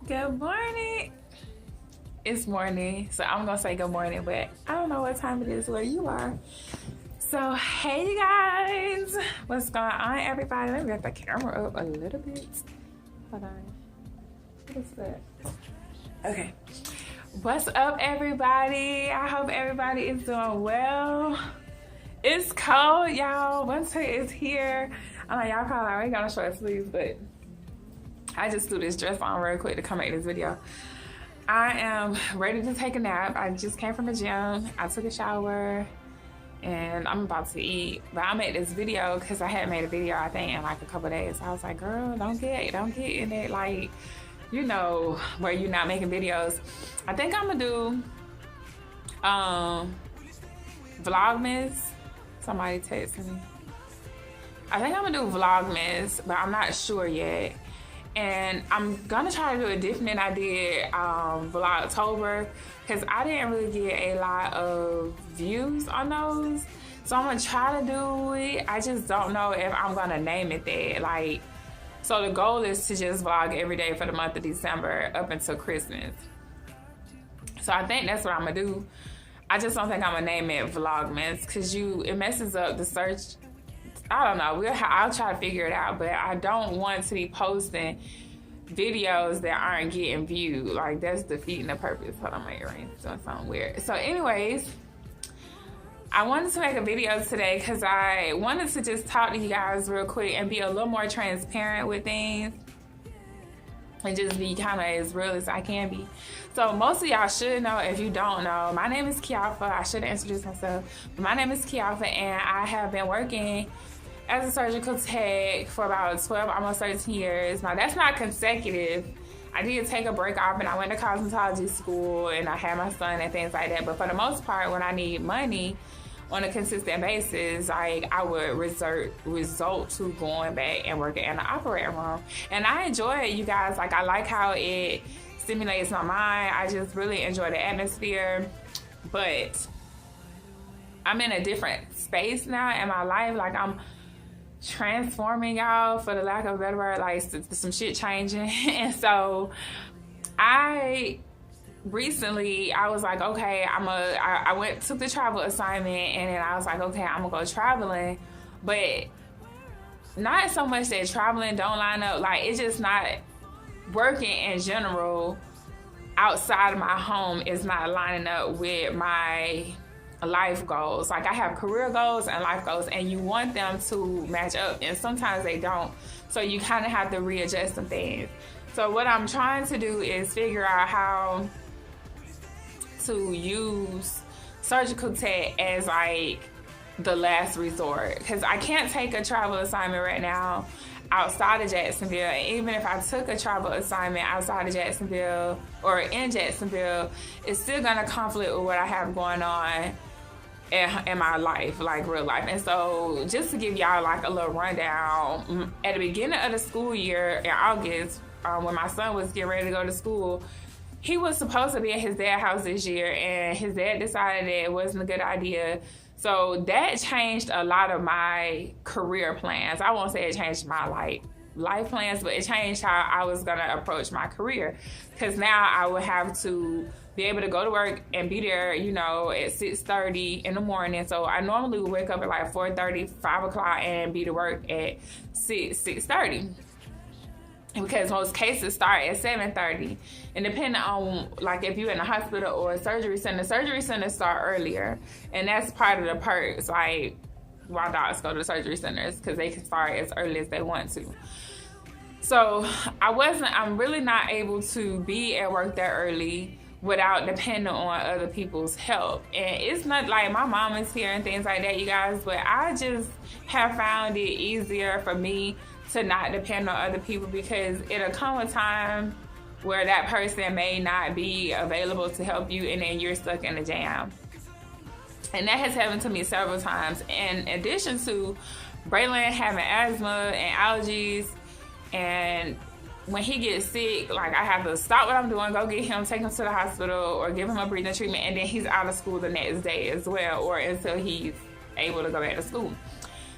Good morning. It's morning, so I'm gonna say good morning, but I don't know what time it is where you are. So, hey you guys, what's going on, everybody? Let me get the camera up a little bit. Hold on. What is that? Okay. What's up, everybody? I hope everybody is doing well. It's cold, y'all. Winter is here. I know y'all probably already got on short sleeves, but I just threw this dress on real quick to come make this video. I am ready to take a nap. I just came from the gym. I took a shower and I'm about to eat. But I made this video because I hadn't made a video, I think, in like a couple days. So I was like, girl, don't get in it, like, you know, where you're not making videos. I think I'm gonna do Vlogmas. Somebody texted me. I think I'm gonna do Vlogmas, but I'm not sure yet. And I'm gonna try to do it different than I did Vlogtober, because I didn't really get a lot of views on those. So I'm gonna try to do it. I just don't know if I'm gonna name it that. Like, so the goal is to just vlog every day for the month of December up until Christmas. So I think that's what I'm gonna do. I just don't think I'm gonna name it Vlogmas, because it messes up the search. I don't know. I'll try to figure it out, but I don't want to be posting videos that aren't getting viewed. Like, that's defeating the purpose. Hold on, my earrings doing something weird. So anyways, I wanted to make a video today because I wanted to just talk to you guys real quick and be a little more transparent with things and just be kind of as real as I can be. So most of y'all should know. If you don't know, my name is Kiafa. I should have introduced myself, but my name is Kiafa, and I have been working as a surgical tech for about 12, almost 13 years. Now, that's not consecutive. I did take a break off and I went to cosmetology school and I had my son and things like that. But for the most part, when I need money on a consistent basis, like, I would result to going back and working in the operating room. And I enjoy it, you guys. Like, I like how it stimulates my mind. I just really enjoy the atmosphere. But I'm in a different space now in my life. Like, I'm transforming, y'all, for the lack of a better word. Like, some shit changing. And so recently I was like, okay, I took the travel assignment, and then I was like, okay, I'm gonna go traveling. But not so much that traveling don't line up, like, it's just not working in general outside of my home is not lining up with my life goals. Like, I have career goals and life goals, and you want them to match up, and sometimes they don't. So you kind of have to readjust some things. So what I'm trying to do is figure out how to use surgical tech as like the last resort, because I can't take a travel assignment right now outside of Jacksonville. And even if I took a travel assignment outside of Jacksonville or in Jacksonville, it's still gonna conflict with what I have going on in my life, like real life. And so just to give y'all like a little rundown, at the beginning of the school year in August, when my son was getting ready to go to school, he was supposed to be at his dad's house this year, and his dad decided that it wasn't a good idea. So that changed a lot of my career plans. I won't say it changed my life plans, but it changed how I was gonna approach my career. Because now I would have to be able to go to work and be there, you know, at 6:30 in the morning. So I normally would wake up at like 4:30, 5 o'clock, and be to work at 6:30. Because most cases start at 7:30. And depending on, like, if you're in a hospital or a surgery centers start earlier. And that's part of the perks, like, why docs go to the surgery centers, because they can start as early as they want to. So I'm really not able to be at work that early without depending on other people's help. And it's not like my mom is here and things like that, you guys, but I just have found it easier for me to not depend on other people, because it'll come a time where that person may not be available to help you, and then you're stuck in a jam. And that has happened to me several times. In addition to Braylon having asthma and allergies, and when he gets sick, like, I have to stop what I'm doing, go get him, take him to the hospital, or give him a breathing treatment, and then he's out of school the next day as well, or until he's able to go back to school.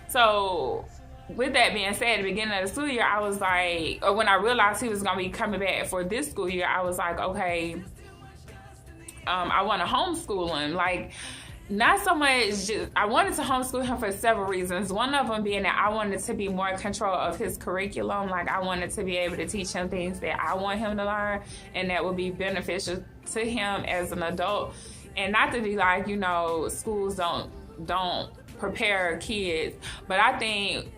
So with that being said, at the beginning of the school year, I was like, or when I realized he was going to be coming back for this school year, I was like, okay, I want to homeschool him. Like, not so much, I wanted to homeschool him for several reasons. One of them being that I wanted to be more in control of his curriculum. Like, I wanted to be able to teach him things that I want him to learn and that would be beneficial to him as an adult. And not to be like, you know, schools don't prepare kids. But I think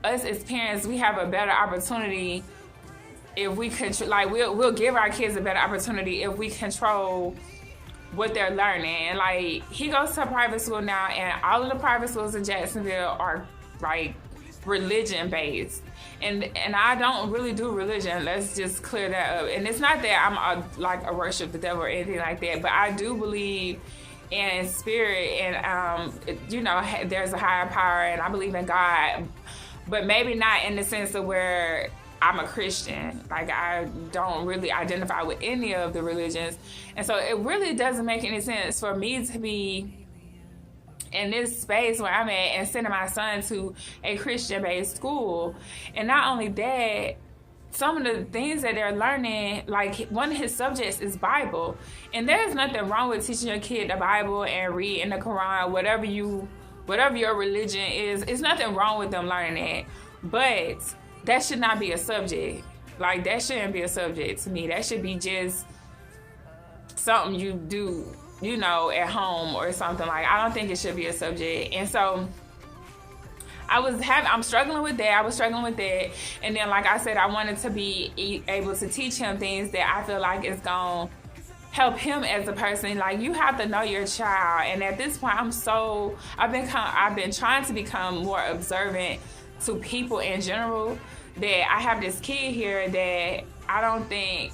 us as parents, we have a better opportunity if we control, like, we'll give our kids a better opportunity if we control what they're learning. And like, he goes to a private school now, and all of the private schools in Jacksonville are like religion based, and I don't really do religion. Let's just clear that up. And it's not that I'm a worship the devil or anything like that, but I do believe in spirit, and you know, there's a higher power, and I believe in God, but maybe not in the sense of where I'm a Christian. Like, I don't really identify with any of the religions. And so it really doesn't make any sense for me to be in this space where I'm at and sending my son to a Christian-based school. And not only that, some of the things that they're learning, like one of his subjects is Bible. And there's nothing wrong with teaching your kid the Bible and reading the Quran, whatever your religion is. It's nothing wrong with them learning that. But that should not be a subject. Like, that shouldn't be a subject to me. That should be just something you do, you know, at home or something. Like, I don't think it should be a subject. And so I'm struggling with that. I was struggling with that. And then, like I said, I wanted to be able to teach him things that I feel like is going to help him as a person. Like, you have to know your child. And at this point, I've been trying to become more observant to people in general. That I have this kid here that I don't think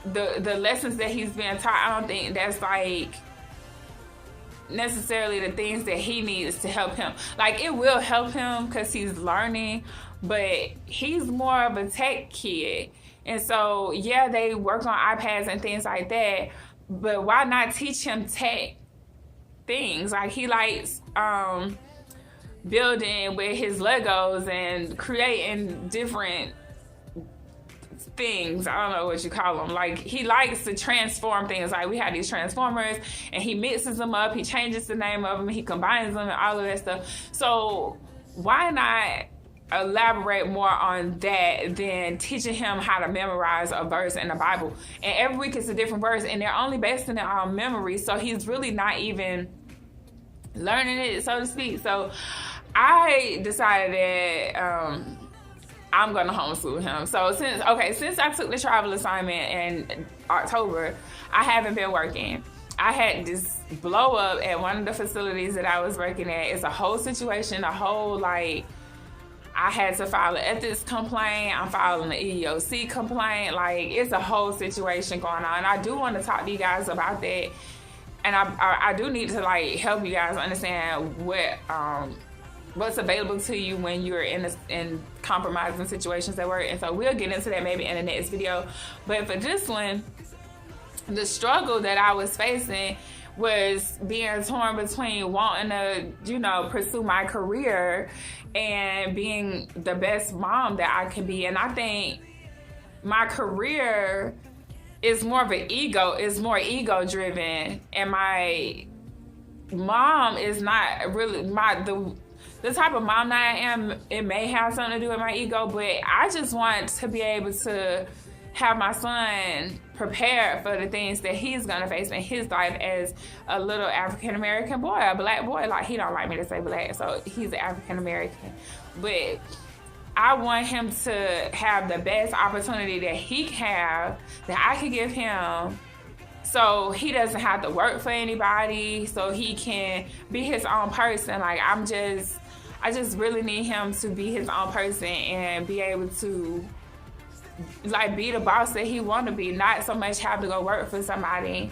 the lessons that he's being taught, I don't think that's like necessarily the things that he needs to help him. Like, it will help him because he's learning, but he's more of a tech kid. And so, yeah, they work on iPads and things like that, but why not teach him tech things? Like, he likes building with his Legos and creating different things. I don't know what you call them. Like, he likes to transform things. Like, we have these transformers and he mixes them up, he changes the name of them, he combines them and all of that stuff. So why not elaborate more on that than teaching him how to memorize a verse in the Bible? And every week it's a different verse, and they're only basing it on memory, so he's really not even learning it, so to speak. So I decided that I'm going to homeschool him. So since I took the travel assignment in October, I haven't been working. I had this blow up at one of the facilities that I was working at. It's a whole situation, I had to file an ethics complaint. I'm filing an EEOC complaint. Like, it's a whole situation going on. I do want to talk to you guys about that. And I do need to, like, help you guys understand what's available to you when you're in compromising situations at work. And so we'll get into that maybe in the next video. But for this one, the struggle that I was facing was being torn between wanting to, you know, pursue my career and being the best mom that I can be. And I think my career is more of an ego, is more ego driven, and my mom is not really the type of mom that I am. It may have something to do with my ego, but I just want to be able to have my son prepared for the things that he's gonna face in his life as a little African American boy, a black boy. Like, he don't like me to say black, so he's African American, but I want him to have the best opportunity that he can have, that I can give him, so he doesn't have to work for anybody, so he can be his own person. Like, I just really need him to be his own person and be able to, like, be the boss that he want to be, not so much have to go work for somebody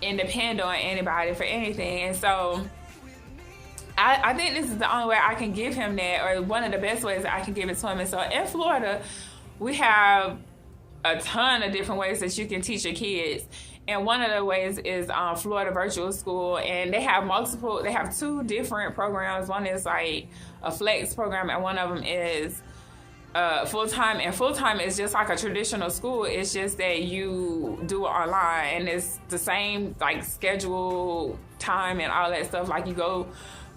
and depend on anybody for anything. And so I think this is the only way I can give him that, or one of the best ways that I can give it to him. And so in Florida, we have a ton of different ways that you can teach your kids. And one of the ways is Florida Virtual School, and they have two different programs. One is like a flex program, and one of them is full-time. And full-time is just like a traditional school. It's just that you do it online, and it's the same like schedule, time, and all that stuff. Like you go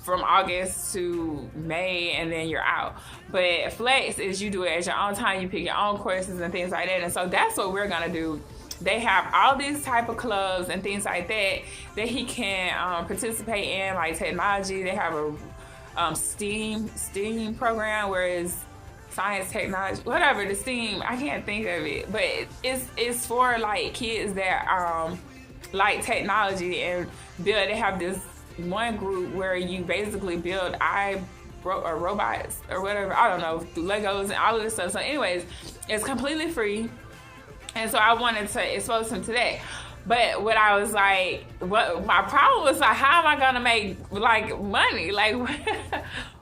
from August to May, and then you're out. But flex is you do it at your own time. You pick your own courses and things like that. And so that's what we're gonna do. They have all these type of clubs and things like that he can participate in, like technology. They have a STEAM program, where it's science, technology, whatever, the STEAM, I can't think of it. But it's for like kids that like technology and build. They have this one group where you basically build robots or whatever, I don't know, Legos and all of this stuff. So anyways, it's completely free. And so I wanted to expose him to that. But what I was like, what my problem was like, how am I gonna make like money? Like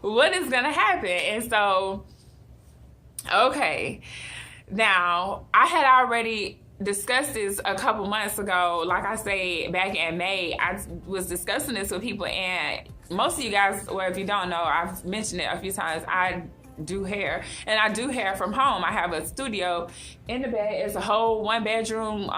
what is gonna happen? And so, okay. Now, I had already discussed this a couple months ago. Like I said, back in May, I was discussing this with people, and most of you guys, or if you don't know, I've mentioned it a few times, I do hair, and I do hair from home. I have a studio in the back. It's a whole one bedroom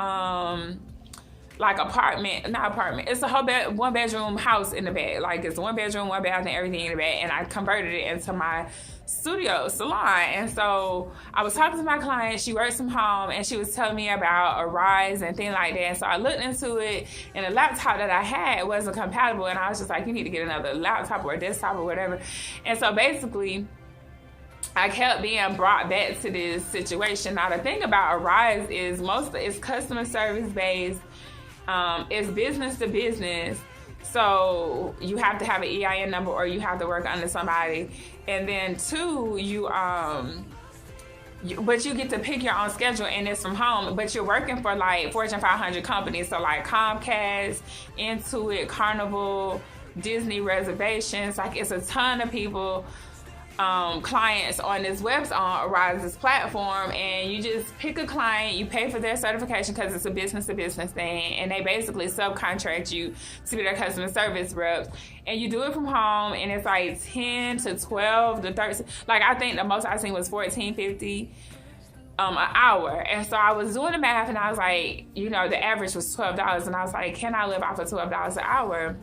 like not apartment, it's a whole one bedroom house in the back. Like it's one bedroom, one bath, and everything in the back, and I converted it into my studio salon. And so I was talking to my client, she works from home, and she was telling me about Arise and things like that. And so I looked into it, and the laptop that I had wasn't compatible, and I was just like, you need to get another laptop or a desktop or whatever. And so basically I kept being brought back to this situation. Now the thing about Arise is it's customer service based, it's business to business. So you have to have an EIN number, or you have to work under somebody. And then two, but you get to pick your own schedule, and it's from home, but you're working for like Fortune 500 companies. So like Comcast, Intuit, Carnival, Disney reservations, like it's a ton of people, clients on this on Arise's platform. And you just pick a client, you pay for their certification, because it's a business to business thing, and they basically subcontract you to be their customer service reps, and you do it from home. And it's like 10 to 12 to 13, like I think the most I seen was $14.50 an hour. And so I was doing the math, and I was like, the average was $12, and I was like, can I live off of $12 an hour?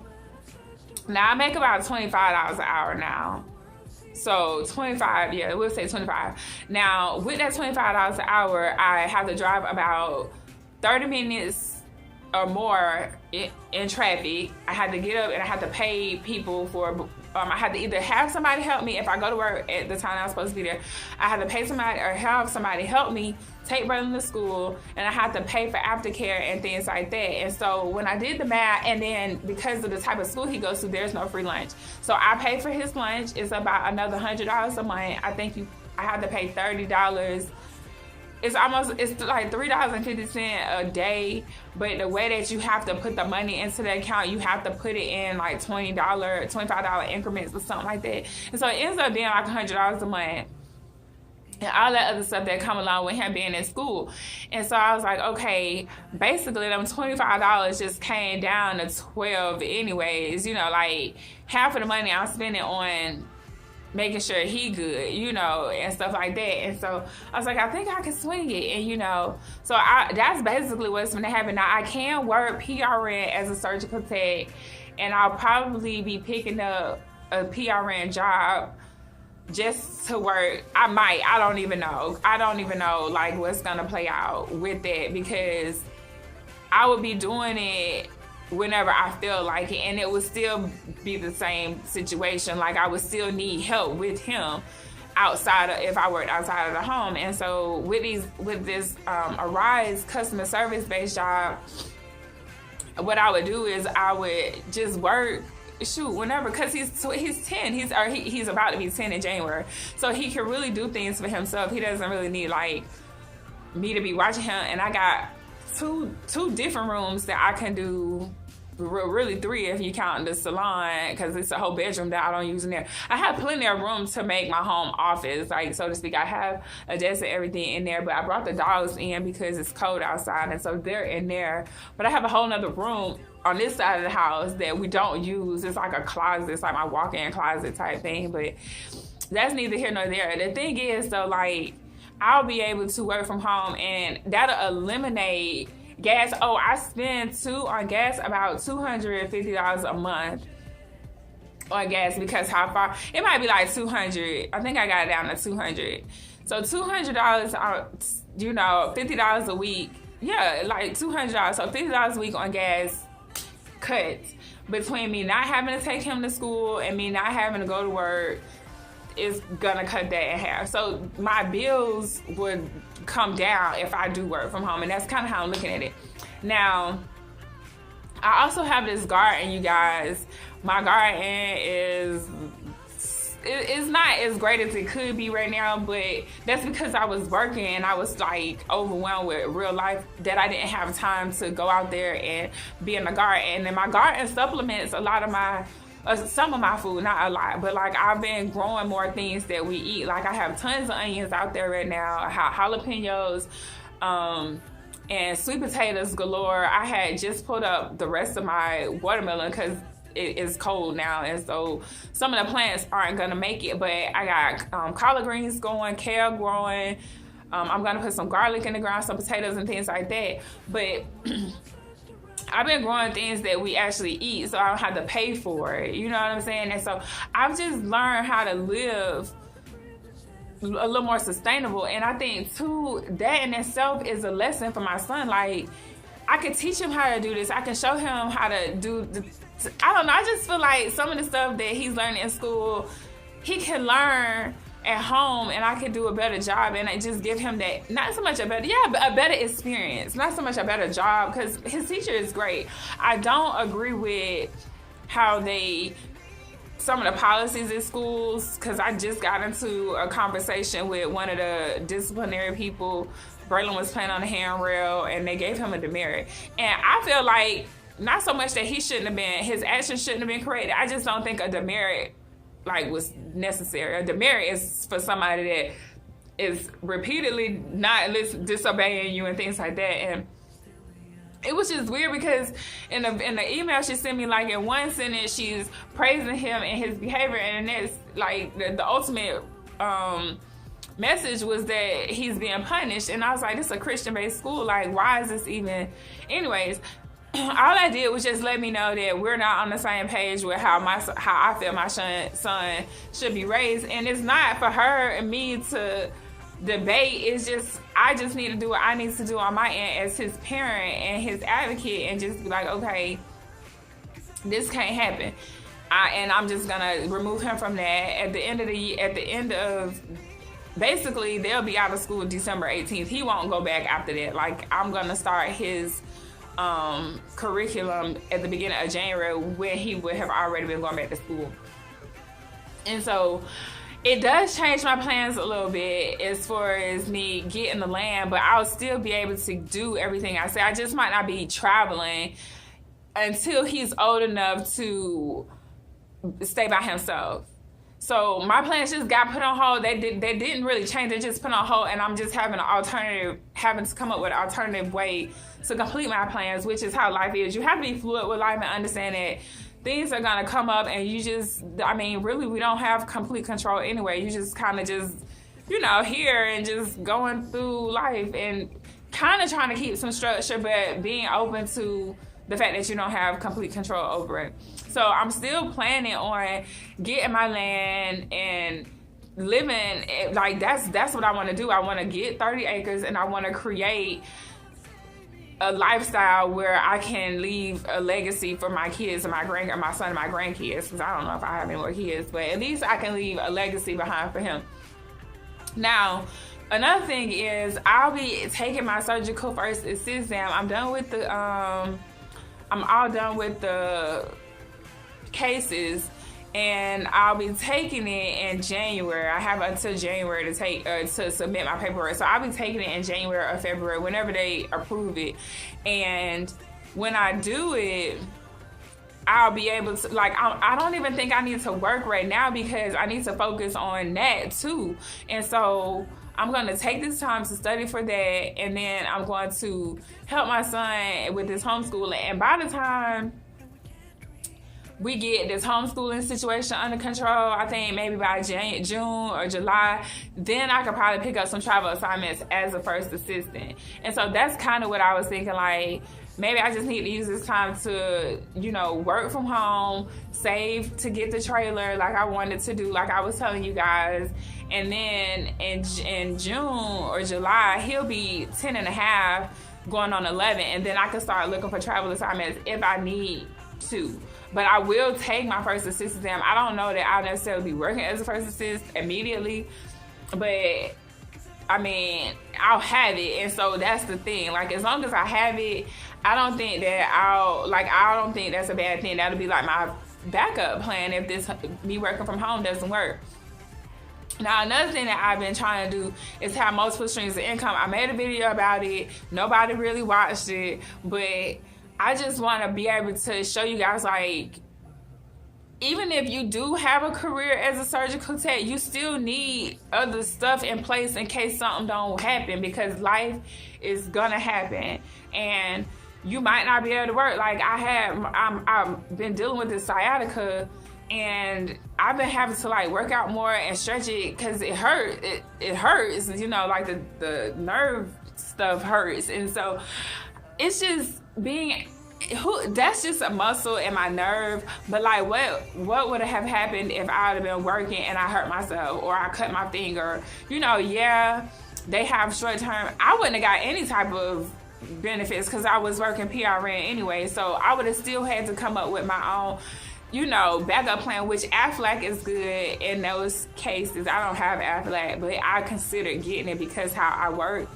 Now I make about $25 an hour now. So 25, yeah, we'll say 25. Now, with that $25 an hour, I have to drive about 30 minutes or more in traffic. I had to get up, and I had to pay people for, I had to either have somebody help me if I go to work at the time I was supposed to be there. I had to pay somebody or have somebody help me take Brandon to school, and I had to pay for aftercare and things like that. And so when I did the math, and then because of the type of school he goes to, there's no free lunch. So I pay for his lunch. It's about another $100 a month. I think I had to pay $30. It's like $3.50 a day, but the way that you have to put the money into the account, you have to put it in like $25 increments or something like that. And so it ends up being like $100 a month, and all that other stuff that come along with him being in school. And so I was like, okay, basically them $25 just came down to $12 anyways. Like half of the money I'm spending on making sure he good, and stuff like that. And so I was like, I think I can swing it. And, so that's basically what's going to happen. Now, I can work PRN as a surgical tech, and I'll probably be picking up a PRN job just to work. I don't even know like what's going to play out with that, because I would be doing it whenever I feel like it, and it would still be the same situation. Like I would still need help with him if I worked outside of the home. And so with this Arise customer service based job, what I would do is I would just work whenever, because he's 10, he's about to be 10 in January, so he can really do things for himself. He doesn't really need like me to be watching him. And I got two different rooms that I can do really 3 if you count the salon, because it's a whole bedroom that I don't use in there. I have plenty of room to make my home office, like, so to speak. I have a desk and everything in there, but I brought the dogs in because it's cold outside, and so they're in there. But I have a whole nother room on this side of the house that we don't use. It's like a closet. It's like my walk-in closet type thing, but that's neither here nor there. The thing is, though, like, I'll be able to work from home, and that'll eliminate gas. Oh, I spend on gas about $250 a month on gas, because how far, it might be like 200. I think I got it down to 200. So $200, you know, $50 a week. Yeah, like $200. So $50 a week on gas cuts between me not having to take him to school and me not having to go to work. Is gonna cut that in half. So my bills would come down if I do work from home, and that's kind of how I'm looking at it. Now, I also have this garden, you guys. My garden it's not as great as it could be right now, but that's because I was working and I was like overwhelmed with real life that I didn't have time to go out there and be in the garden. And then my garden supplements a lot of my some of my food, not a lot, but like I've been growing more things that we eat. Like I have tons of onions out there right now. I have jalapenos, and sweet potatoes galore. I had just pulled up the rest of my watermelon because it is cold now, and so some of the plants aren't gonna make it. But I got collard greens going, kale growing. I'm gonna put some garlic in the ground, some potatoes and things like that. But I've been growing things that we actually eat, so I don't have to pay for it. You know what I'm saying? And so I've just learned how to live a little more sustainable. And I think, too, that in itself is a lesson for my son. Like, I can teach him how to do this. I can show him how to do I don't know. I just feel like some of the stuff that he's learning in school, he can learn at home, and I can do a better job, and I just give him that, not so much a better experience, not so much a better job, because his teacher is great. I don't agree with how some of the policies in schools, because I just got into a conversation with one of the disciplinary people. Braylon was playing on the handrail, and they gave him a demerit. And I feel like, not so much that his actions shouldn't have been corrected. I just don't think a demerit was necessary. A demerit is for somebody that is repeatedly not disobeying you and things like that. And it was just weird because in the email she sent me, like, in one sentence she's praising him and his behavior, and then it's like the ultimate message was that he's being punished. And I was like, this is a Christian-based school. Like, why is this even? Anyways, all I did was just let me know that we're not on the same page with how I feel my son should be raised. And it's not for her and me to debate. It's just, I just need to do what I need to do on my end as his parent and his advocate, and just be like, okay, this can't happen. And I'm just gonna remove him from that. At the end of basically, they'll be out of school December 18th. He won't go back after that. Like, I'm gonna start his curriculum at the beginning of January, when he would have already been going back to school. And so it does change my plans a little bit as far as me getting the land, but I'll still be able to do everything I say. I just might not be traveling until he's old enough to stay by himself. So my plans just got put on hold. They didn't really change. They just put on hold, and I'm just having to come up with an alternative way to complete my plans, which is how life is. You have to be fluid with life and understand that things are gonna come up, and really, we don't have complete control anyway. You just kind of here and just going through life and kind of trying to keep some structure, but being open to the fact that you don't have complete control over it. So I'm still planning on getting my land and living, like, that's what I want to do. I want to get 30 acres, and I want to create a lifestyle where I can leave a legacy for my kids and my son and my grandkids, because I don't know if I have any more kids, but at least I can leave a legacy behind for him. Now, another thing is, I'll be taking my surgical first assist exam. I'm all done with the cases, and I'll be taking it in January. I have until January to submit my paperwork. So I'll be taking it in January or February, whenever they approve it. And when I do it, I'll be able to, like, I don't even think I need to work right now because I need to focus on that too. And so I'm going to take this time to study for that, and then I'm going to help my son with his homeschooling. And by the time we get this homeschooling situation under control, I think maybe by June or July, then I could probably pick up some travel assignments as a first assistant. And so that's kind of what I was thinking, like, maybe I just need to use this time to, you know, work from home, save to get the trailer like I wanted to do, like I was telling you guys. And then in June or July, he'll be 10 and a half, going on 11. And then I can start looking for travel assignments if I need to. But I will take my first assist exam. I don't know that I'll necessarily be working as a first assist immediately, but I mean, I'll have it. And so that's the thing. Like, as long as I have it, I don't think that's a bad thing. That'll be like my backup plan if me working from home doesn't work. Now, another thing that I've been trying to do is have multiple streams of income. I made a video about it. Nobody really watched it, but I just want to be able to show you guys, like, even if you do have a career as a surgical tech, you still need other stuff in place in case something don't happen, because life is gonna happen and you might not be able to work. Like, I've been dealing with this sciatica, and I've been having to, like, work out more and stretch it because it hurts. It hurts, you know, like the nerve stuff hurts. And so it's just that's just a muscle in my nerve. But like, what would have happened if I would have been working and I hurt myself or I cut my finger? You know, yeah, they have short term. I wouldn't have got any type of benefits because I was working PRN anyway. So I would have still had to come up with my own, you know, backup plan, which Aflac is good in those cases. I don't have Aflac, but I considered getting it because how I work.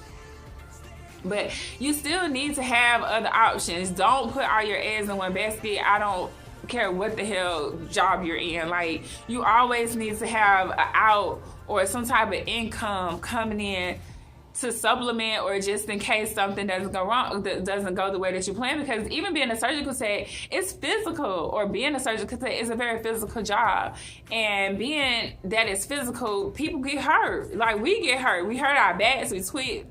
But you still need to have other options. Don't put all your eggs in one basket. I don't care what the hell job you're in. Like, you always need to have an out or some type of income coming in to supplement, or just in case something doesn't go wrong, that doesn't go the way that you plan. Because even being a surgical tech, it's physical, or being a surgical tech is a very physical job. And being that it's physical, people get hurt. Like, we get hurt. We hurt our backs, we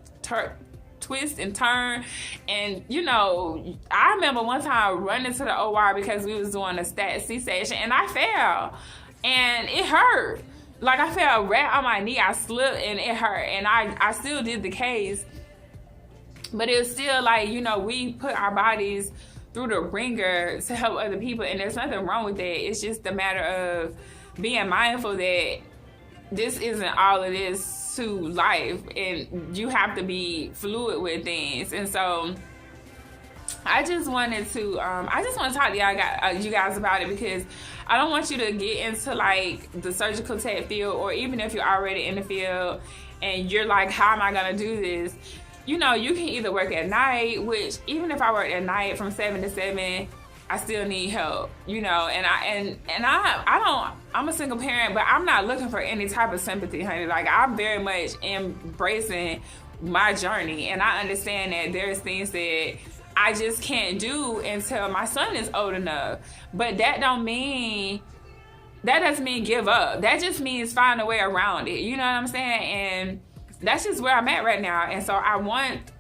twist and turn. And, you know, I remember one time running to the OR because we was doing a stat C-section, and I fell, and it hurt. Like, I fell right on my knee. I slipped and it hurt, and I still did the case. But it was still like, you know, we put our bodies through the ringer to help other people, and there's nothing wrong with that. It's just a matter of being mindful that this isn't all it is to life, and you have to be fluid with things. And so I just wanted to talk to you guys about it, because I don't want you to get into, like, the surgical tech field, or even if you're already in the field and you're like, how am I gonna do this? You know, you can either work at night, which even if I work at night from 7 to 7, I still need help, you know. I'm a single parent, but I'm not looking for any type of sympathy, honey. Like, I'm very much embracing my journey, and I understand that there's things that I just can't do until my son is old enough. But that doesn't mean give up. That just means find a way around it. You know what I'm saying? And that's just where I'm at right now. And so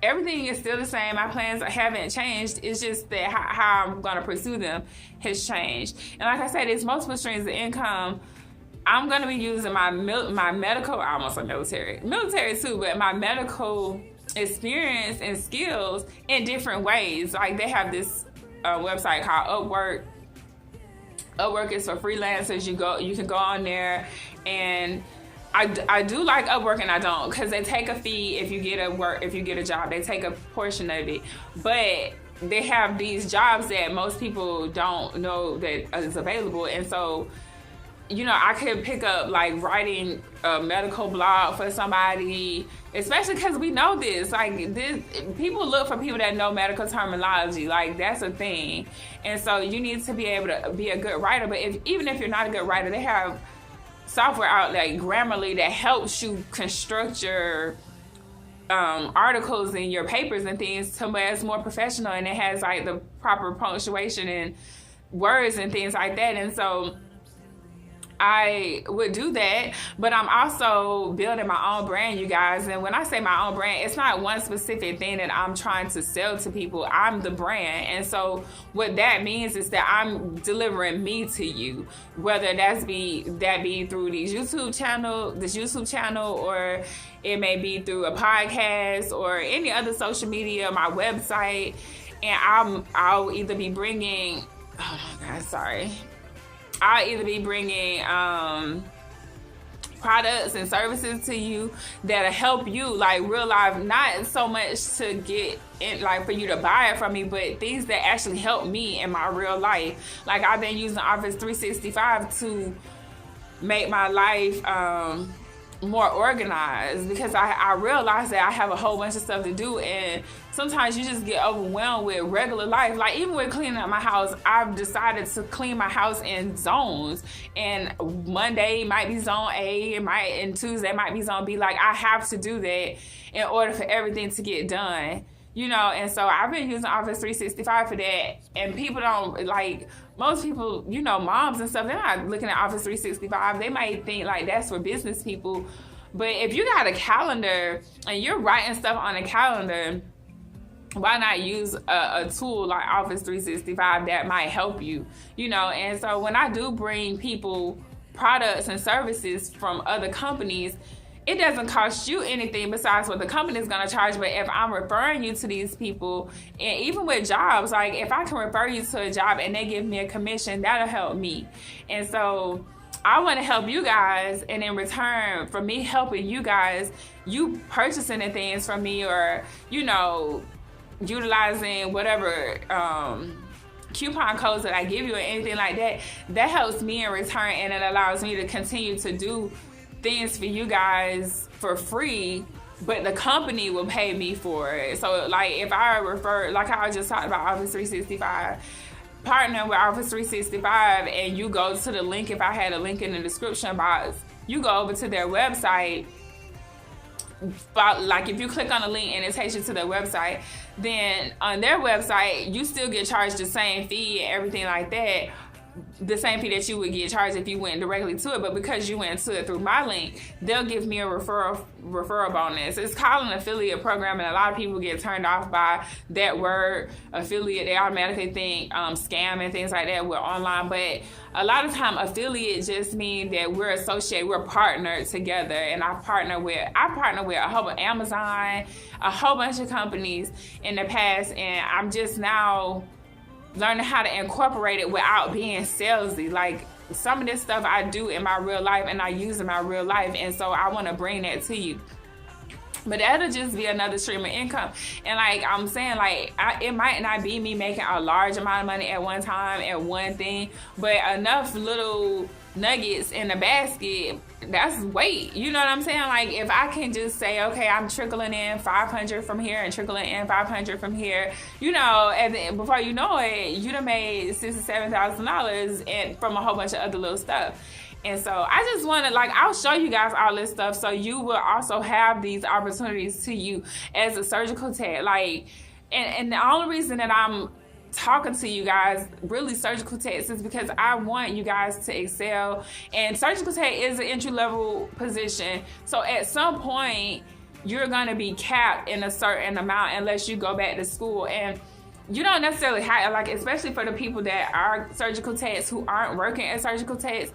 everything is still the same. My plans haven't changed. It's just that how I'm going to pursue them has changed. And like I said, it's multiple streams of income. I'm going to be using my medical, I almost said military too, but my medical experience and skills in different ways. Like, they have this website called Upwork. Upwork is for freelancers. You can go on there, and I do like Upwork, and I don't, because they take a fee if you get a job. They take a portion of it, but they have these jobs that most people don't know that is available. And so, you know, I could pick up, like, writing a medical blog for somebody, especially because we know this. Like, people look for people that know medical terminology. Like, that's a thing. And so you need to be able to be a good writer. But even if you're not a good writer, they have software out like Grammarly that helps you construct your articles and your papers and things to where it's more professional, and it has, like, the proper punctuation and words and things like that. And so I would do that, but I'm also building my own brand, you guys. And when I say my own brand, it's not one specific thing that I'm trying to sell to people. I'm the brand. And so what that means is that I'm delivering me to you, whether that be through this YouTube channel, or it may be through a podcast or any other social media, my website. And I'll either be bringing, oh my God, sorry. I'll either be bringing products and services to you that'll help you, like real life, not so much to get in, like for you to buy it from me, but things that actually help me in my real life. Like I've been using Office 365 to make my life more organized, because I realize that I have a whole bunch of stuff to do, and sometimes you just get overwhelmed with regular life. Like even with cleaning up my house, I've decided to clean my house in zones, and Monday might be zone A, and Tuesday might be zone B. Like I have to do that in order for everything to get done, you know. And so I've been using Office 365 for that, and people don't, like, most people, you know, moms and stuff, they're not looking at Office 365. They might think like that's for business people. But if you got a calendar and you're writing stuff on a calendar, why not use a tool like Office 365 that might help you, you know? And so when I do bring people products and services from other companies, it doesn't cost you anything besides what the company is going to charge. But if I'm referring you to these people, and even with jobs, like if I can refer you to a job and they give me a commission, that'll help me. And so I want to help you guys, and in return for me helping you guys, you purchasing the things from me, or, you know, utilizing whatever coupon codes that I give you or anything like that, that helps me in return, and it allows me to continue to do things for you guys for free, but the company will pay me for it. So like if I refer, like I just talked about Office 365, partner with Office 365, and you go to the link, if I had a link in the description box, you go over to their website, like if you click on the link and it takes you to their website, then on their website you still get charged the same fee and everything like that, the same fee that you would get charged if you went directly to it. But because you went to it through my link, they'll give me a referral bonus. It's called an affiliate program, and a lot of people get turned off by that word affiliate. They automatically think scam and things like that with online, but a lot of time affiliate just means that we're associated, we're partnered together. And I partner with a whole bunch of Amazon, a whole bunch of companies in the past, and I'm just now learning how to incorporate it without being salesy. Like some of this stuff I do in my real life and I use in my real life, and so I want to bring that to you. But that'll just be another stream of income. And like I'm saying, like it might not be me making a large amount of money at one time at one thing, but enough little nuggets in the basket, that's weight. You know what I'm saying? Like if I can just say, okay, I'm trickling in 500 from here and trickling in 500 from here, you know, and then before you know it, you done made $67,000 and from a whole bunch of other little stuff. And so I just want to, like, I'll show you guys all this stuff so you will also have these opportunities to you as a surgical tech. Like, and the only reason that I'm talking to you guys, really surgical techs, is because I want you guys to excel. And surgical tech is an entry-level position. So at some point, you're going to be capped in a certain amount unless you go back to school. And you don't necessarily have, like, especially for the people that are surgical techs who aren't working as surgical techs,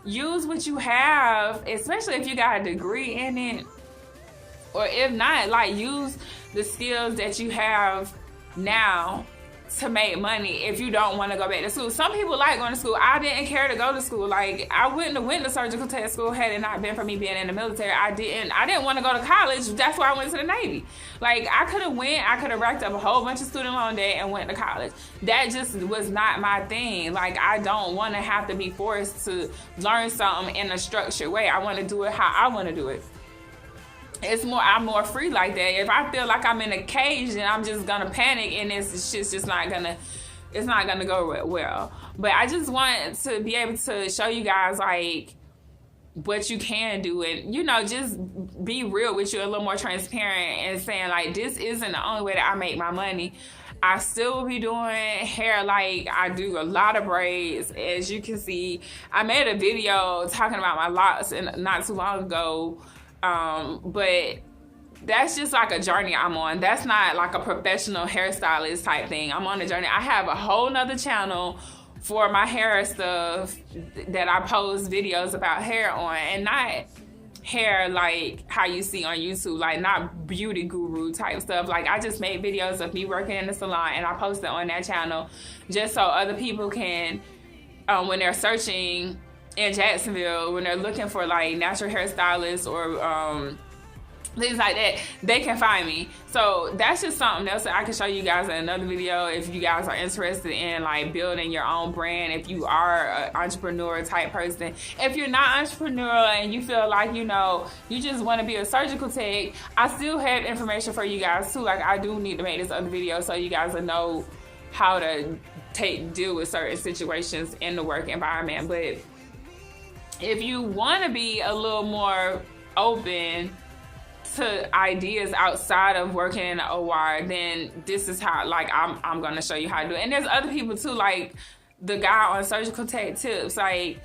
use what you have, especially if you got a degree in it, or if not, like, use the skills that you have now to make money if you don't want to go back to school. Some people like going to school. I didn't care to go to school. Like, I wouldn't have went to surgical tech school had it not been for me being in the military. I didn't want to go to college. That's why I went to the Navy. Like, I could have racked up a whole bunch of student loan debt and went to college. That just was not my thing. Like, I don't want to have to be forced to learn something in a structured way. I want to do it how I want to do it. I'm more free like that. If I feel like I'm in a cage, then I'm just gonna panic, and it's just not gonna go well. But I just want to be able to show you guys, like, what you can do, and, you know, just be real with you, a little more transparent, and saying, like, this isn't the only way that I make my money. I still will be doing hair. Like, I do a lot of braids. As you can see, I made a video talking about my locks not too long ago. But that's just like a journey I'm on. That's not like a professional hairstylist type thing. I'm on a journey. I have a whole nother channel for my hair stuff that I post videos about hair on, and not hair like how you see on YouTube, like not beauty guru type stuff. Like, I just made videos of me working in the salon, and I post it on that channel just so other people can, when they're searching in Jacksonville, when they're looking for like natural hairstylists or things like that, they can find me. So that's just something else that I can show you guys in another video if you guys are interested in like building your own brand, if you are an entrepreneur type person. If you're not entrepreneur and you feel like, you know, you just want to be a surgical tech, I still have information for you guys too. Like, I do need to make this other video so you guys will know how to deal with certain situations in the work environment. But if you want to be a little more open to ideas outside of working in the OR, then this is how, like, I'm gonna show you how to do it. And there's other people too, like the guy on Surgical Tech Tips. Like,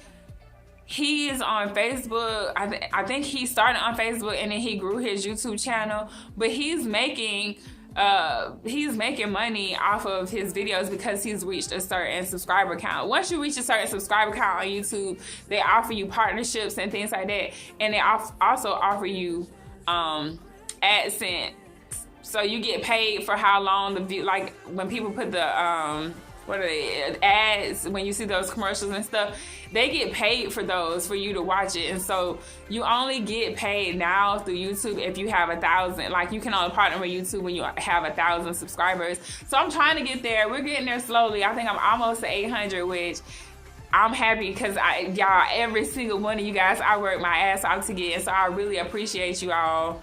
he is on Facebook. I think he started on Facebook and then he grew his YouTube channel, but he's making money off of his videos because he's reached a certain subscriber count. Once you reach a certain subscriber count on YouTube, they offer you partnerships and things like that, and they also offer you AdSense, so you get paid for how long the view. Like, when people put the what are they, ads, when you see those commercials and stuff, they get paid for those for you to watch it. And so you only get paid now through YouTube if you have 1,000. Like, you can only partner with YouTube when you have 1,000 subscribers. So I'm trying to get there. We're getting there slowly. I think I'm almost to 800, which I'm happy because y'all, every single one of you guys, I work my ass out to get. And so I really appreciate you all,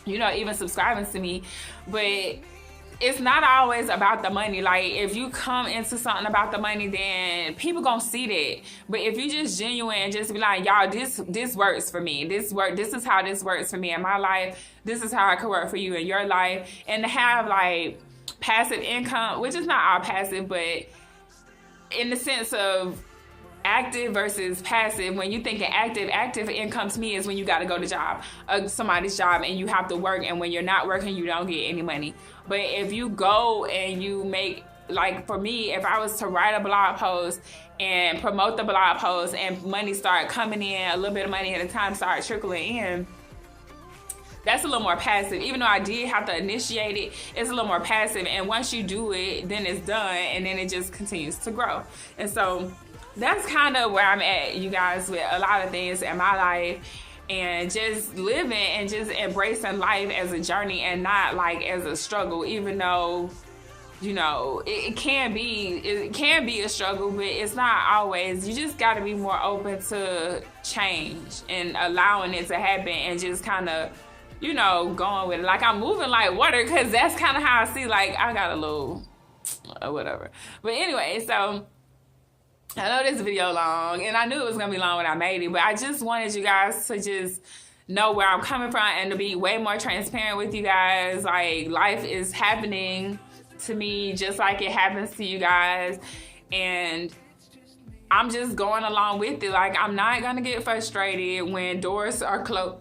you know, even subscribing to me. But it's not always about the money. Like, if you come into something about the money, then people gonna see that. But if you just genuine and just be like, y'all, this works for me. This is how this works for me in my life. This is how it could work for you in your life. And to have like passive income, which is not all passive, but in the sense of active versus passive. When you think of active income to me is when you got to go to somebody's job and you have to work, and when you're not working, you don't get any money. But if you go and you make, like for me, if I was to write a blog post and promote the blog post and money start coming in, a little bit of money at a time start trickling in, that's a little more passive. Even though I did have to initiate it, it's a little more passive. And once you do it, then it's done, and then it just continues to grow. And so that's kind of where I'm at, you guys, with a lot of things in my life, and just living and just embracing life as a journey and not like as a struggle, even though, you know, it can be a struggle, but it's not always. You just got to be more open to change and allowing it to happen, and just kind of, you know, going with it. Like, I'm moving like water, because that's kind of how I see, like, I got a little whatever. But anyway, so I know this video long, and I knew it was gonna be long when I made it, but I just wanted you guys to just know where I'm coming from and to be way more transparent with you guys. Like, life is happening to me just like it happens to you guys, and I'm just going along with it. Like, I'm not gonna get frustrated when doors are closed.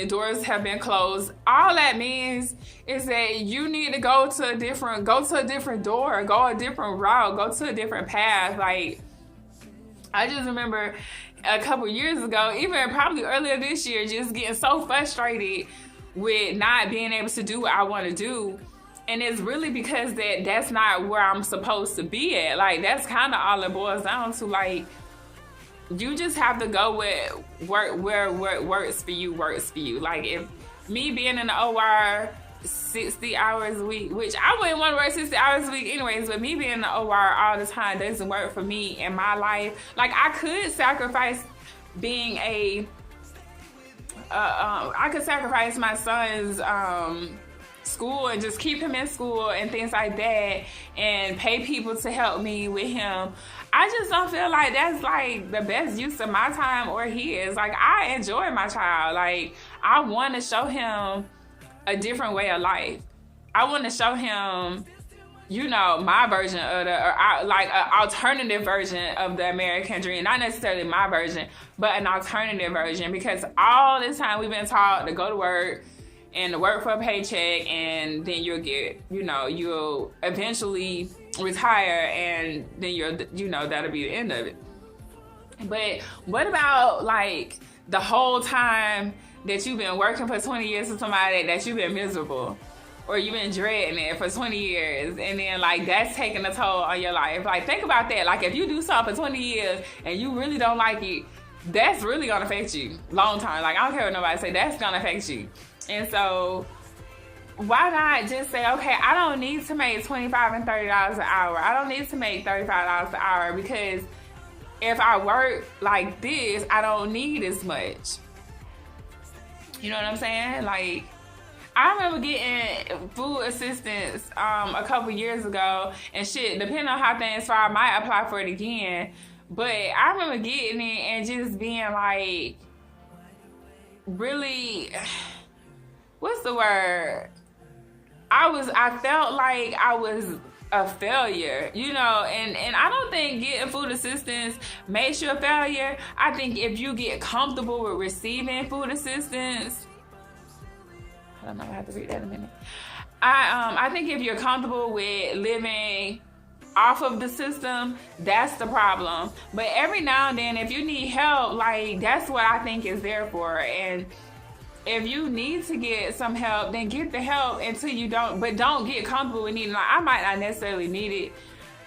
Doors have been closed. All that means is that you need to go to a different door, go a different route, go to a different path. Like, I just remember a couple years ago, even probably earlier this year, just getting so frustrated with not being able to do what I want to do. And it's really because that's not where I'm supposed to be at. Like, that's kind of all it boils down to. Like, you just have to go with where works for you. Like, if me being in the OR 60 hours a week, which I wouldn't want to work 60 hours a week anyways, but me being in the OR all the time doesn't work for me in my life. Like, I could sacrifice being I could sacrifice my son's school and just keep him in school and things like that, and pay people to help me with him. I just don't feel like that's like the best use of my time or his. Like, I enjoy my child. Like, I want to show him a different way of life. I want to show him you know, my version of like an alternative version of the American dream. Not necessarily my version, but an alternative version, because all this time we've been taught to go to work and to work for a paycheck, and then you'll get, you know, you'll eventually retire, and then you know, that'll be the end of it. But what about like the whole time that you've been working for 20 years for somebody that you've been miserable, or you've been dreading it for 20 years, and then like that's taking a toll on your life? Like, think about that. Like, if you do something for 20 years and you really don't like it, that's really gonna affect you long term. Like, I don't care what nobody say, that's gonna affect you. And so why not just say, okay, I don't need to make $25 and $30 an hour. I don't need to make $35 an hour, because if I work like this, I don't need as much. You know what I'm saying? Like, I remember getting food assistance a couple years ago, and shit, depending on how things fare, I might apply for it again. But I remember getting it and just being like, really, what's the word? I felt like I was a failure, you know, and I don't think getting food assistance makes you a failure. I think if you get comfortable with receiving food assistance, I don't know, I have to read that in a minute. I think if you're comfortable with living off of the system, that's the problem. But every now and then, if you need help, like, that's what I think is there for. And if you need to get some help, then get the help until you don't, but don't get comfortable with needing. Like, I might not necessarily need it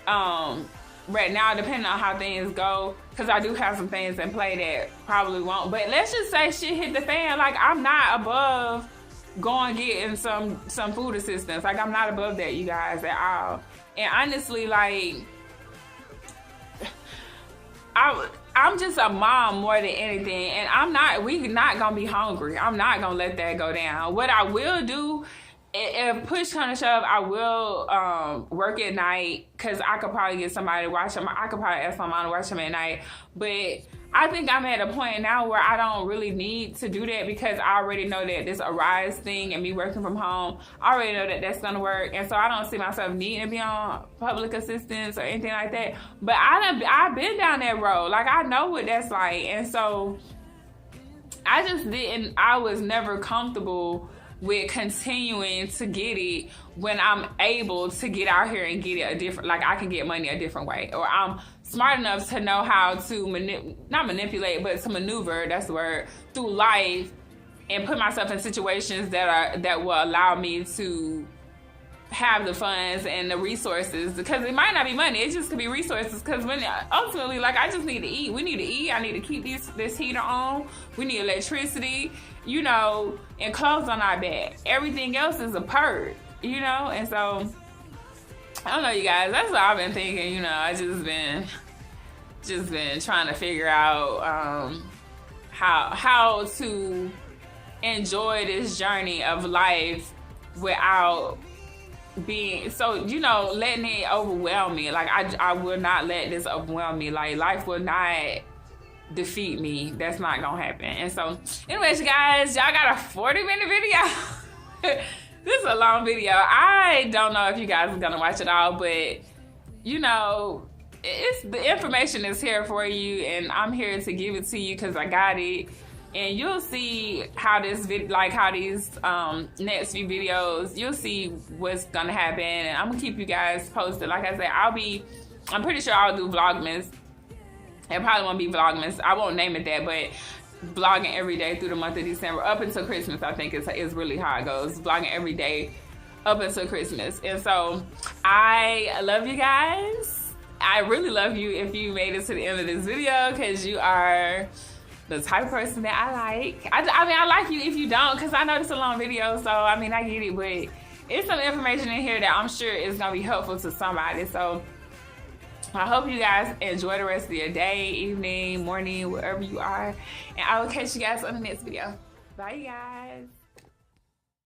right now, depending on how things go, because I do have some things in play that probably won't. But let's just say shit hit the fan. Like, I'm not above going getting some food assistance. Like, I'm not above that, you guys, at all. And honestly, like, I'm just a mom more than anything, and we're not gonna be hungry. I'm not gonna let that go down. What I will do, if push kind of shove, I will work at night, because I could probably get somebody to watch them. I could probably ask my mom to watch them at night. But I think I'm at a point now where I don't really need to do that, because I already know that this Arise thing and me working from home, I already know that that's gonna work. And so I don't see myself needing to be on public assistance or anything like that. But I've been down that road. Like, I know what that's like. And so I was never comfortable with continuing to get it when I'm able to get out here and get it like, I can get money a different way, or I'm smart enough to know how to not manipulate, but to maneuver, that's the word, through life, and put myself in situations that will allow me to have the funds and the resources, because it might not be money, it just could be resources. Because when ultimately, like, I just need to eat. We need to eat. I need to keep this heater on. We need electricity, you know, and clothes on our back. Everything else is a perk, you know. And so I don't know, you guys, that's what I've been thinking. You know, I just been trying to figure out how to enjoy this journey of life without being so, you know, letting it overwhelm me. Like, I will not let this overwhelm me. Like, life will not defeat me. That's not gonna happen. And so anyways, you guys, y'all got a 40-minute video. This is a long video. I don't know if you guys are gonna watch it all, but you know, the information is here for you, and I'm here to give it to you because I got it. And you'll see how these next few videos, you'll see what's gonna happen, and I'm gonna keep you guys posted. Like I said, I'm pretty sure I'll do Vlogmas. It probably won't be Vlogmas. I won't name it that, but vlogging every day through the month of December up until Christmas, I think is really how it goes. Vlogging every day up until Christmas. And so I love you guys. I really love you if you made it to the end of this video, because you are the type of person that I like. I mean, I like you if you don't, because I know it's a long video, so I mean, I get it, but it's some information in here that I'm sure is going to be helpful to somebody. So I hope you guys enjoy the rest of your day, evening, morning, wherever you are, and I will catch you guys on the next video. Bye, you guys.